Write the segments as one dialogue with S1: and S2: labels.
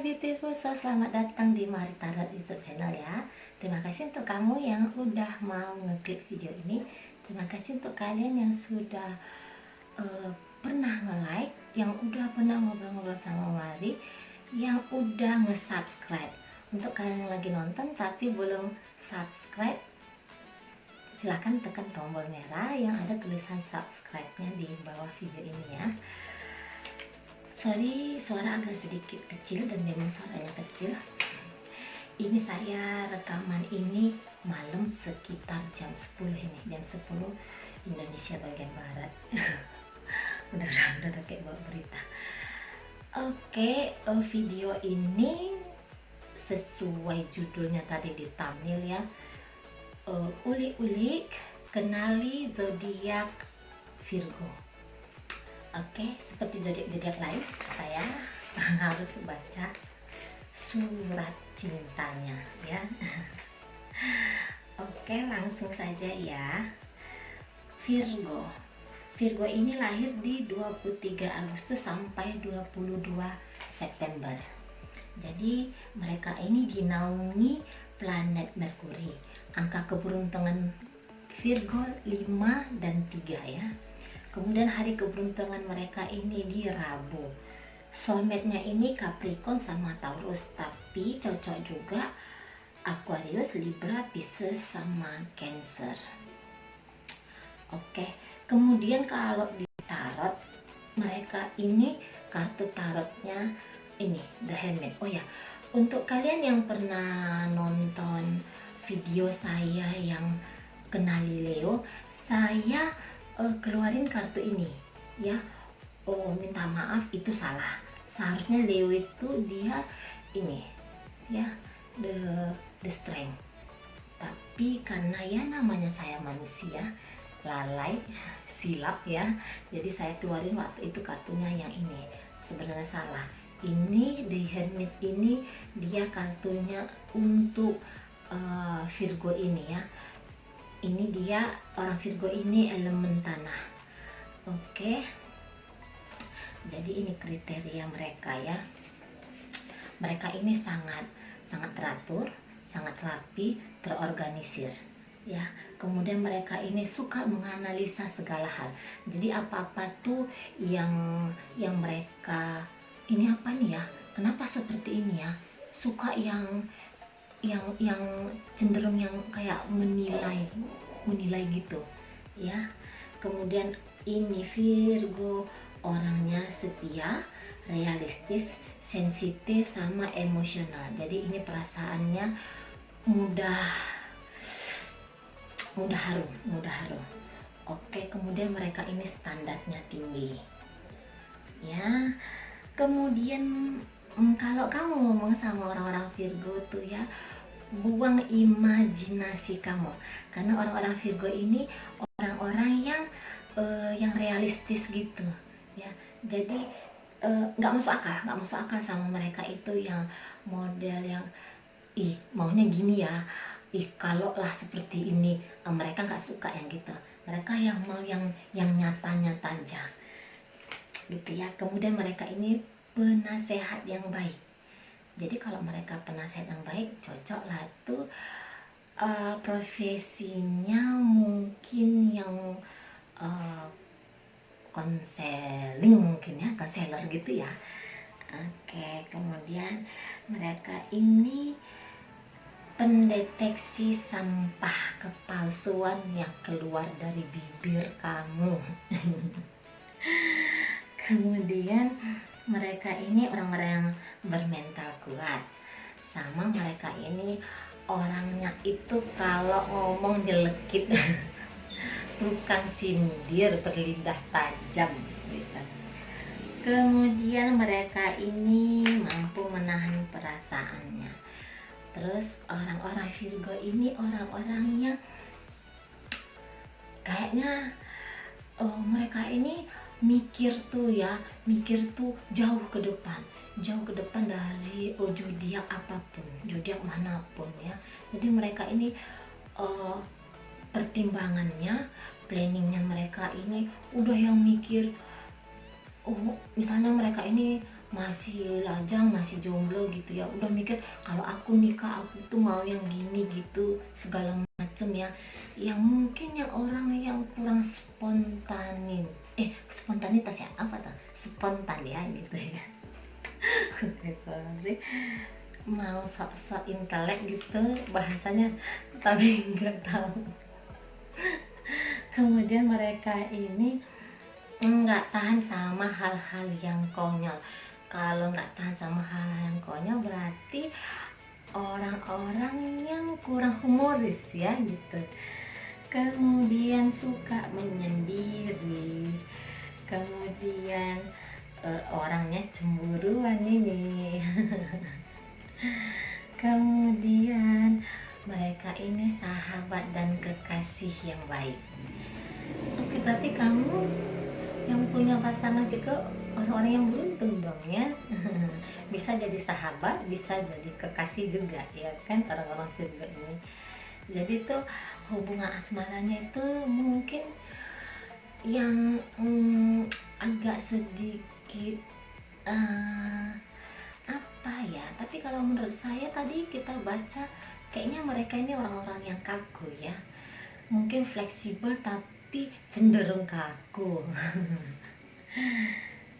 S1: beautiful, so selamat datang di Mari Tarot YouTube channel ya. Terima kasih untuk kamu yang udah mau ngeklik video ini. Terima kasih untuk kalian yang sudah pernah nge-like, yang udah pernah ngobrol-ngobrol sama Mari, yang udah nge-subscribe. Untuk kalian yang lagi nonton tapi belum subscribe, silahkan tekan tombol merah yang ada tulisan subscribe-nya di bawah video ini ya. Sorry, suara agak sedikit kecil dan memang suaranya kecil. Ini saya rekaman ini malam sekitar jam 10 ini, jam 10 Indonesia bagian barat. udah kayak bawa berita. Oke, video ini sesuai judulnya tadi di thumbnail ya. Ulik-ulik kenali zodiak Virgo. Oke, seperti zodiak lain, saya harus baca surat cintanya ya. Oke, langsung saja ya. Virgo. Virgo ini lahir di 23 Agustus sampai 22 September. Jadi mereka ini dinaungi planet Merkuri. Angka keberuntungan Virgo 5 dan 3 ya. Kemudian hari keberuntungan mereka ini di Rabu. Soulmate-nya ini Capricorn sama Taurus, tapi cocok juga Aquarius, Libra, Pisces sama Cancer. Oke, kemudian kalau di tarot mereka ini kartu tarotnya ini The Hermit. Oh ya, untuk kalian yang pernah nonton video saya yang kenali Leo, saya keluarin kartu ini ya. Oh, minta maaf, itu salah. Seharusnya Leo itu dia ini ya, the strength. Tapi karena ya namanya saya manusia, lalai, silap ya, jadi saya keluarin waktu itu kartunya yang ini. Sebenarnya salah. Ini The Hermit ini dia kartunya untuk Virgo ini ya. Ini dia, orang Virgo ini elemen tanah. Oke, jadi ini kriteria mereka ya. Mereka ini sangat teratur, sangat rapi, terorganisir ya. Kemudian mereka ini suka menganalisa segala hal. Jadi apa-apa tuh yang mereka ini apa nih ya, kenapa seperti ini ya, suka yang cenderung yang kayak menilai gitu ya. Kemudian ini Virgo orangnya setia, realistis, sensitif sama emosional. Jadi ini perasaannya mudah harum. Oke, kemudian mereka ini standarnya tinggi ya. Kemudian kalau kamu ngomong sama orang-orang Virgo tuh ya, buang imajinasi kamu, karena orang-orang Virgo ini orang-orang yang realistis gitu ya. Jadi nggak masuk akal sama mereka itu yang model yang maunya gini ya, kalau lah seperti ini. Mereka nggak suka yang gitu. Mereka yang mau yang nyata-nyata aja gitu ya. Kemudian mereka ini penasehat yang baik. Jadi kalau mereka penasehat yang baik, cocok lah tuh profesinya mungkin yang konseling mungkin ya, konselor gitu ya. Oke, kemudian mereka ini pendeteksi sampah kepalsuan yang keluar dari bibir kamu. Kemudian mereka ini orang-orang yang bermental kuat, sama mereka ini orangnya itu kalau ngomong nyelekit, tukang sindir, berlidah tajam gitu. Kemudian mereka ini mampu menahan perasaannya. Terus orang-orang Virgo ini orang-orang yang kayaknya mereka ini mikir tuh jauh ke depan dari zodiak apapun, zodiak manapun ya. Jadi mereka ini pertimbangannya, planningnya mereka ini udah yang mikir. Misalnya mereka ini masih lajang, masih jomblo gitu ya, udah mikir kalau aku nikah aku tuh mau yang gini gitu segala macem ya, yang mungkin yang orang yang kurang spontanin, spontanitas ya, apa tuh spontan ya gitu ya. Sorry, mau sok-sok intelek gitu bahasanya, tapi nggak tahu. Kemudian mereka ini nggak tahan sama hal-hal yang konyol. Kalau nggak tahan sama hal-hal yang konyol berarti orang-orang yang kurang humoris ya gitu. Kemudian suka menyendiri, kemudian orangnya cemburuan ini. Kemudian mereka ini sahabat dan kekasih yang baik. Oke, berarti kamu yang punya pasangan gitu orang-orang yang beruntung dong ya. Bisa jadi sahabat, bisa jadi kekasih juga ya kan orang-orang Virgo ini. Jadi tuh hubungan asmaranya itu mungkin yang agak sedikit eh, apa ya, tapi kalau menurut saya tadi kita baca kayaknya mereka ini orang-orang yang kaku ya, mungkin fleksibel tapi cenderung kaku.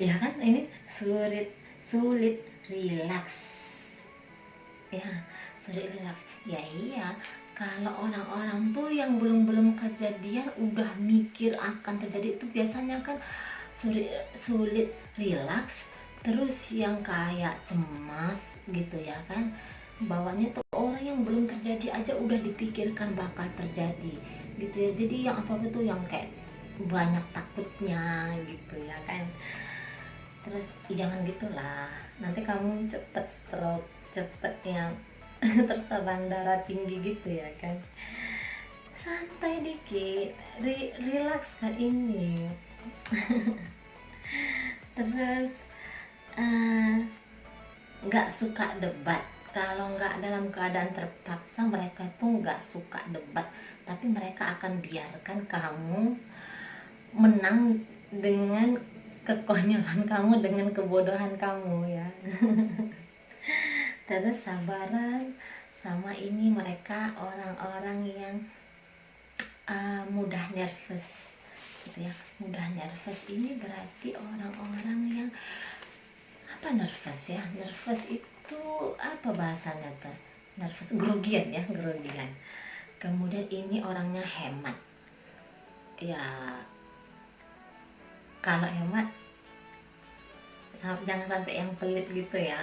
S1: Ya kan, ini sulit sulit rileks ya, sulit rileks ya. Iya, kalau orang-orang tuh yang belum kejadian udah mikir akan terjadi itu biasanya kan sulit sulit rileks. Terus yang kayak cemas gitu ya kan, bawahnya tuh orang yang belum terjadi aja udah dipikirkan bakal terjadi gitu ya. Jadi yang apa tuh yang kayak banyak takutnya gitu ya kan. Terus jangan gitulah, nanti kamu cepet stroke, cepet yang tertelan darah tinggi gitu ya kan. Santai dikit, relax kan ini. Terus eh, nggak suka debat. Kalau nggak dalam keadaan terpaksa mereka tuh nggak suka debat, tapi mereka akan biarkan kamu menang dengan kekonyolan kamu, dengan kebodohan kamu ya. Terus sabaran sama ini, mereka orang-orang yang mudah nervous gitu ya. Mudah nervous ini berarti orang-orang yang apa, nervous ya, nervous itu apa bahasanya tuh, nervous grogian ya, grogian. Kemudian ini orangnya hemat ya, kalau hemat jangan sampai yang pelit gitu ya.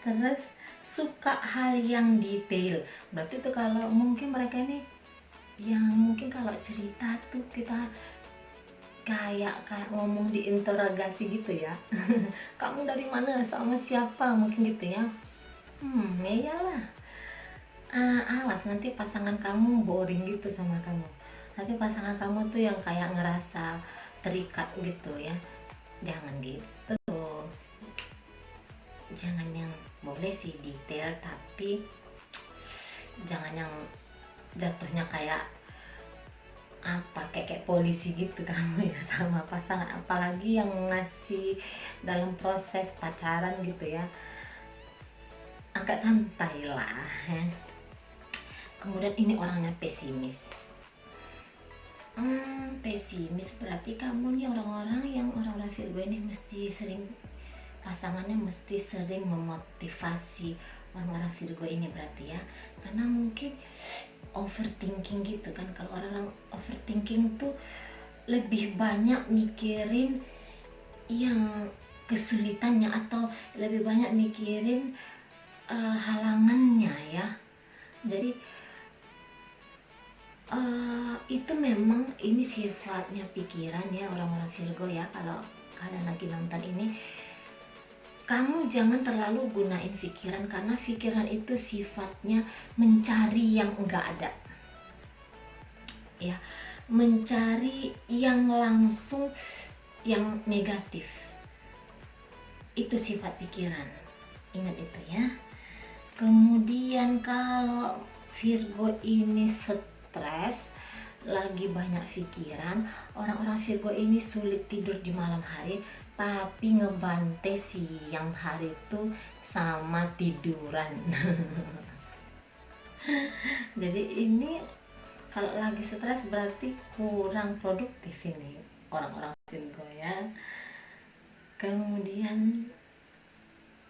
S1: Terus suka hal yang detail, berarti tuh kalau mungkin mereka ini yang mungkin kalau cerita tuh kita kayak ngomong di interogasi gitu ya. Kamu dari mana, sama siapa, mungkin gitu ya. Ya iyalah. Awas nanti pasangan kamu boring gitu sama kamu, nanti pasangan kamu tuh yang kayak ngerasa terikat gitu ya. Jangan gitu, jangan yang, boleh sih detail tapi jangan yang jatuhnya kayak apa, kayak polisi gitu kamu ya sama pasangan, apalagi yang masih dalam proses pacaran gitu ya. Agak santai lah ya. Kemudian ini orangnya pesimis. Pesimis berarti kamu nih orang-orang Virgo ini mesti sering, pasangannya mesti sering memotivasi orang-orang Virgo ini berarti ya, karena mungkin overthinking gitu kan. Kalau orang-orang overthinking tuh lebih banyak mikirin yang kesulitannya atau lebih banyak mikirin halangannya ya. Jadi itu memang ini sifatnya pikiran ya orang-orang Virgo ya. Kalau kalian lagi nonton ini, kamu jangan terlalu gunain pikiran, karena pikiran itu sifatnya mencari yang enggak ada ya, mencari yang langsung, yang negatif. Itu sifat pikiran, ingat itu ya. Kemudian kalau Virgo ini stres, lagi banyak pikiran. Orang-orang Virgo ini sulit tidur di malam hari, tapi ngebantai siang hari tuh sama tiduran. Jadi ini kalau lagi stres berarti kurang produktif ini orang-orang Virgo ya. Kemudian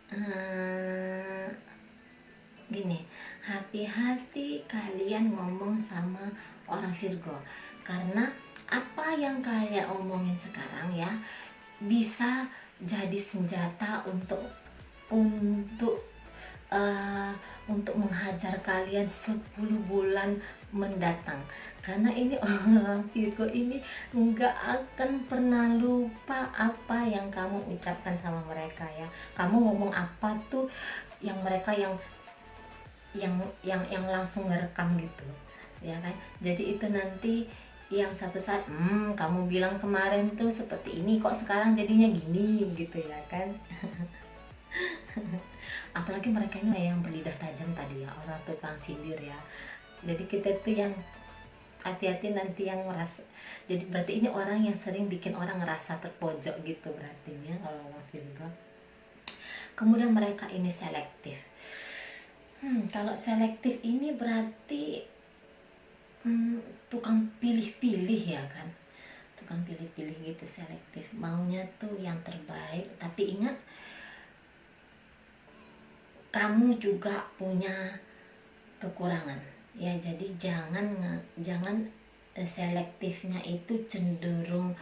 S1: eh, gini, hati-hati kalian ngomong sama orang Virgo, karena apa yang kalian omongin sekarang ya bisa jadi senjata untuk eh, untuk menghajar kalian 10 bulan mendatang. Karena ini orang Virgo ini nggak akan pernah lupa apa yang kamu ucapkan sama mereka ya. Kamu ngomong apa tuh yang mereka yang langsung ngerekam gitu ya kan. Jadi itu nanti yang satu saat kamu bilang kemarin tuh seperti ini kok sekarang jadinya gini gitu ya kan. Apalagi mereka ini yang berlidah tajam tadi ya, orang tukang sindir ya. Jadi kita tuh yang hati-hati nanti yang merasa, jadi berarti ini orang yang sering bikin orang ngerasa terpojok gitu berarti ya kalau orang Virgo. Kemudian mereka ini selektif. Kalau selektif ini berarti tukang pilih-pilih ya kan, tukang pilih-pilih gitu, selektif, maunya tuh yang terbaik. Tapi ingat, kamu juga punya kekurangan ya, jadi jangan selektifnya itu cenderung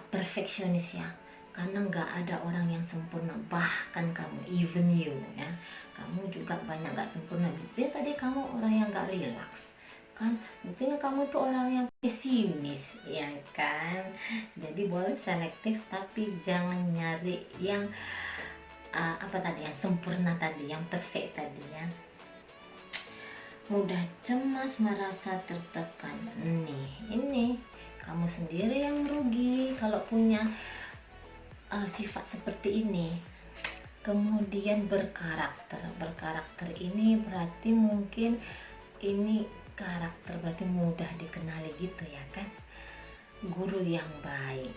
S1: perfeksionis ya, karena nggak ada orang yang sempurna, bahkan kamu, even you ya, kamu juga banyak nggak sempurna. Buktinya tadi kamu orang yang nggak relax kan, buktinya kamu tuh orang yang pesimis ya kan. Jadi boleh selektif tapi jangan nyari yang apa tadi, yang sempurna tadi, yang perfect tadi ya. Mudah cemas, merasa tertekan, ini kamu sendiri yang merugi kalau punya sifat seperti ini. Kemudian berkarakter ini berarti mungkin ini karakter berarti mudah dikenali gitu ya kan. Guru yang baik,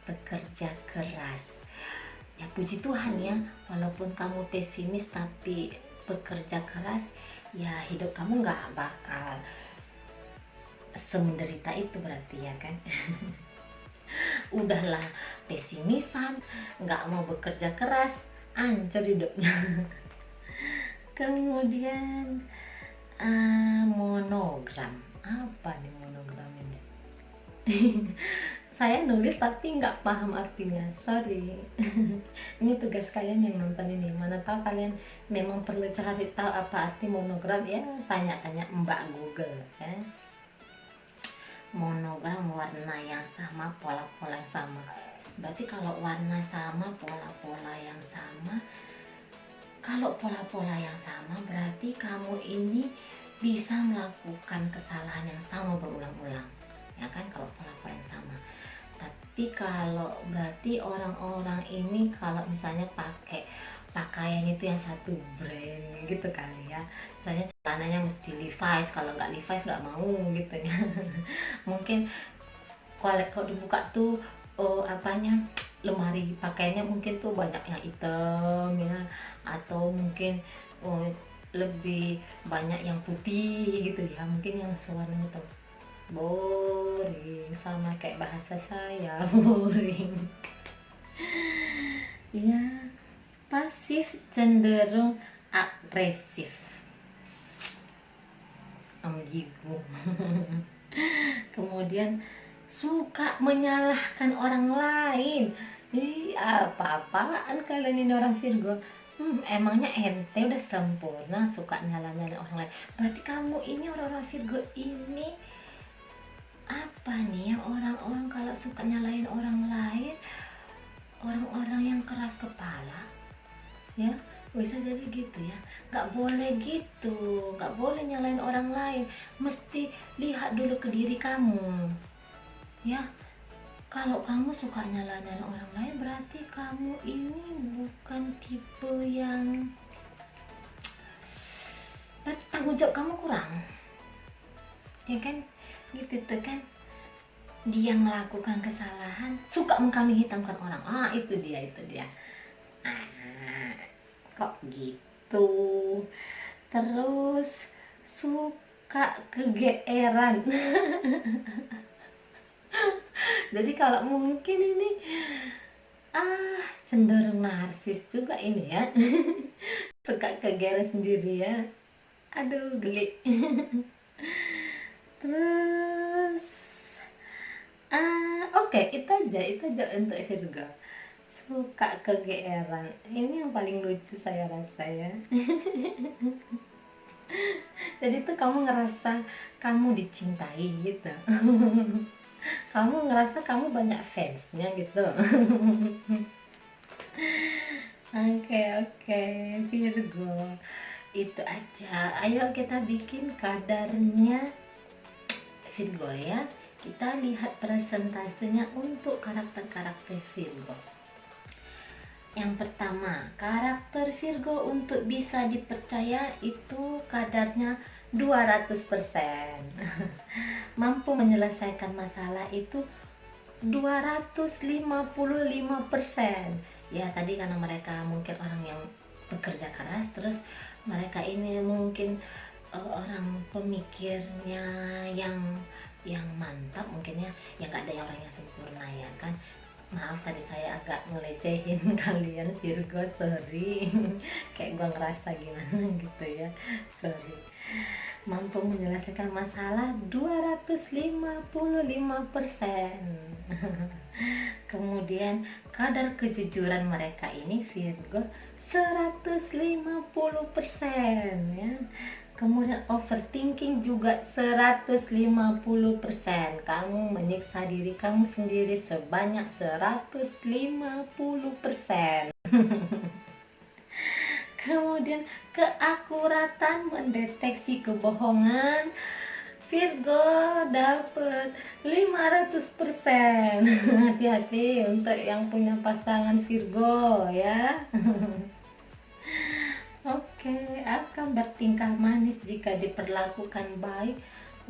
S1: bekerja keras ya, puji Tuhan ya, walaupun kamu pesimis tapi bekerja keras ya, hidup kamu nggak bakal semenderita itu berarti ya kan. Udahlah pesimisan, nggak mau bekerja keras, hancur hidupnya. Kemudian monogram, apa nih monogram ini? Saya nulis tapi nggak paham artinya, sorry. Ini tugas kalian yang nonton ini, mana tahu kalian memang perlu cari tahu apa arti monogram ya, tanya-tanya Mbak Google ya. Monogram, warna yang sama, pola-pola yang sama. Berarti kalau warna sama, pola-pola yang sama, kalau pola-pola yang sama berarti kamu ini bisa melakukan kesalahan yang sama berulang-ulang ya kan, kalau pola-pola yang sama. Tapi kalau berarti orang-orang ini kalau misalnya pakai pakaian itu yang satu brand gitu kali ya, misalnya celananya mesti Levi's, kalau nggak Levi's nggak mau gitu ya. Mungkin kalau dibuka tuh apanya, lemari pakaiannya mungkin tuh banyak yang hitam ya, atau mungkin lebih banyak yang putih gitu ya, mungkin yang sewarna hitam. Boring, sama kayak bahasa saya. Boring ya. Pasif, cenderung agresif, ambigu. Kemudian suka menyalahkan orang lain. Apa-apaan kalian ini orang Virgo? Emangnya ente udah sempurna suka nyalahin orang lain? Berarti kamu ini orang-orang Virgo ini apa nih ya, orang-orang kalau suka nyalahin orang lain, orang-orang yang keras kepala ya, bisa jadi gitu ya. Nggak boleh gitu, nggak boleh nyalahin orang lain, mesti lihat dulu ke diri kamu ya. Kalau kamu suka nyalahin orang lain berarti kamu ini bukan tipe yang, berarti tanggung jawab kamu kurang ya kan, gitu tuh kan, dia melakukan kesalahan suka mengkambing hitamkan orang. Itu dia. Ah, kok gitu. Terus suka kegeeran. Jadi kalau mungkin ini cenderung narsis juga ini ya. Suka kegeeran sendiri ya. Aduh, geli. Terus oke, itu aja untuk Virgo. Suka kegeeran. Ini yang paling lucu saya rasa ya. Jadi tuh kamu ngerasa kamu dicintai gitu. Kamu ngerasa kamu banyak fansnya gitu. Oke, Virgo. Itu aja. Ayo kita bikin kadarnya Virgo ya. Kita lihat presentasenya untuk karakter-karakter Virgo. Yang pertama, karakter Virgo untuk bisa dipercaya itu kadarnya 200%. Mampu menyelesaikan masalah itu 255%. Ya tadi karena mereka mungkin orang yang bekerja keras, terus mereka ini mungkin orang pemikirnya yang mantap mungkin ya, yang gak ada yang orang yang sempurna ya kan. Maaf tadi saya agak ngelecehin kalian Virgo, sorry. Kayak gua ngerasa gimana gitu ya, sorry. Mampu menyelesaikan masalah 255%. Kemudian kadar kejujuran mereka ini Virgo 150% ya. Kemudian overthinking juga 150%. Kamu menyiksa diri kamu sendiri sebanyak 150%. Kemudian keakuratan mendeteksi kebohongan Virgo dapat 500%. Hati-hati untuk yang punya pasangan Virgo ya. Oke, akan bertingkah manis jika diperlakukan baik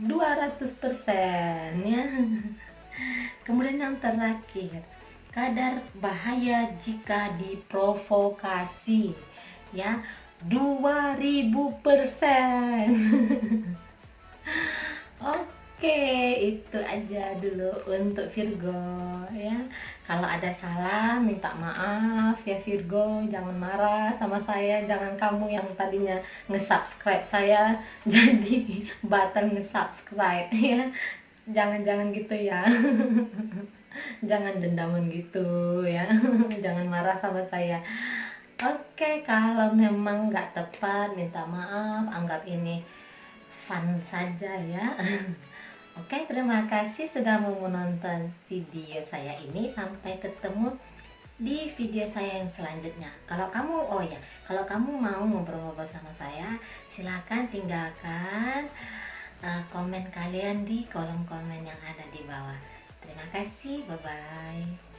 S1: 200% ya. Kemudian yang terakhir, kadar bahaya jika diprovokasi ya 2000%. Oke, itu aja dulu untuk Virgo ya. Kalau ada salah minta maaf ya Virgo, jangan marah sama saya, jangan kamu yang tadinya nge-subscribe saya jadi batal nge-subscribe ya. Jangan gitu ya. Jangan dendaman gitu ya. Jangan marah sama saya. Oke, kalau memang nggak tepat minta maaf, anggap ini fun saja ya. Oke, terima kasih sudah mau menonton video saya ini. Sampai ketemu di video saya yang selanjutnya. Kalau kamu mau ngobrol-ngobrol sama saya, silakan tinggalkan komen kalian di kolom komen yang ada di bawah. Terima kasih, bye bye.